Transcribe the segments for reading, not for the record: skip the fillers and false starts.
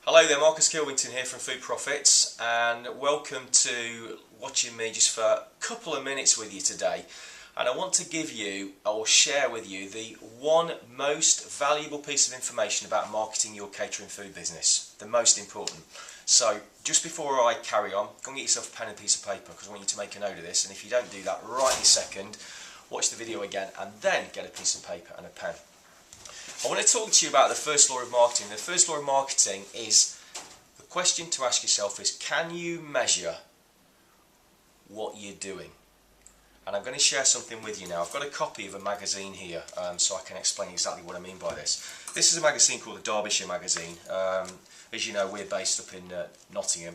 Hello there, Marcus Kilwington here from Food Profits, and welcome to watching me just for a couple of minutes with you today. And I want to give you, or share with you, the one most valuable piece of information about marketing your catering food business. The most important. So, just before I carry on, go and get yourself a pen and piece of paper, because I want you to make a note of this. And if you don't do that right this second, watch the video again and then get a piece of paper and a pen. I want to talk to you about the first law of marketing. The first law of marketing is, the question to ask yourself is, can you measure what you're doing? And I'm going to share something with you now. I've got a copy of a magazine here, so I can explain exactly what I mean by this. This is a magazine called the Derbyshire Magazine. As you know, we're based up in Nottingham.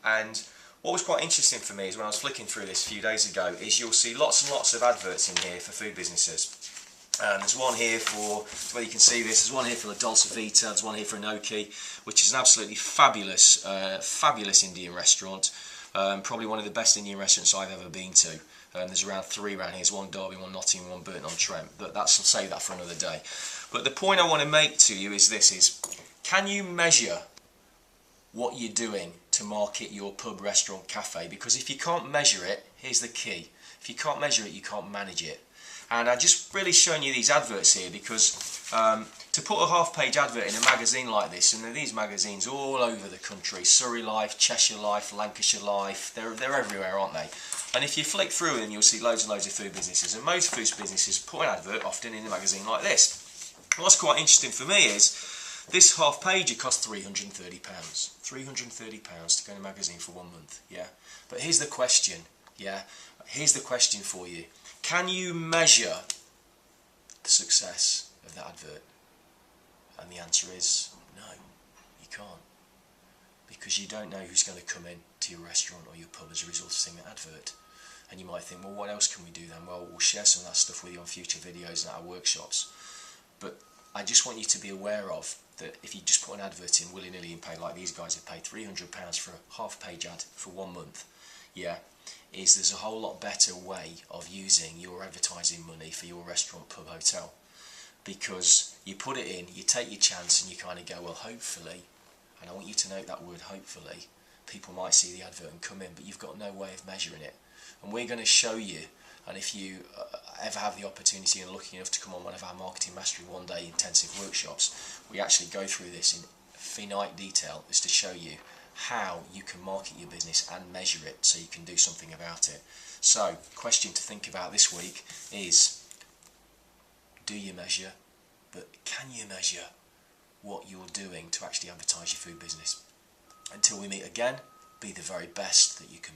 And what was quite interesting for me is when I was flicking through this a few days ago, is you'll see lots and lots of adverts in here for food businesses. There's one here for, where you can see this, there's one here for the Dolce Vita, there's one here for Enoki, which is an absolutely fabulous, fabulous Indian restaurant. Probably one of the best Indian restaurants I've ever been to. There's around 3 around here. There's one Derby, one Nottingham, one Burton-on-Trent. But I'll save that for another day. But the point I want to make to you is this: can you measure what you're doing to market your pub, restaurant, cafe? Because if you can't measure it, here's the key: if you can't measure it, you can't manage it. And I'm just really showing you these adverts here because to put a half-page advert in a magazine like this, and there are these magazines all over the country, Surrey Life, Cheshire Life, Lancashire Life, they're everywhere, aren't they? And if you flick through them, you'll see loads and loads of food businesses, and most food businesses put an advert often in a magazine like this. And what's quite interesting for me is this half-page, it costs £330. £330 to go in a magazine for 1 month, yeah? But here's the question, yeah? Here's the question for you. Can you measure the success of that advert? And the answer is no, you can't. Because you don't know who's going to come in to your restaurant or your pub as a result of seeing that advert. And you might think, well, what else can we do then? Well, we'll share some of that stuff with you on future videos and at our workshops. But I just want you to be aware of that if you just put an advert in willy-nilly and pay, like these guys have paid £300 for a half-page ad for 1 month, yeah, there's a whole lot better way of using your advertising money for your restaurant, pub, hotel. Because you put it in, you take your chance, and you kind of go, well, hopefully, and I want you to note that word, hopefully, people might see the advert and come in, but you've got no way of measuring it. And we're going to show you, and if you ever have the opportunity and lucky enough to come on one of our Marketing Mastery 1-day intensive workshops, we actually go through this in finite detail as to show you how you can market your business and measure it so you can do something about it. So, question to think about this week is, do you measure, but can you measure what you're doing to actually advertise your food business? Until we meet again, be the very best that you can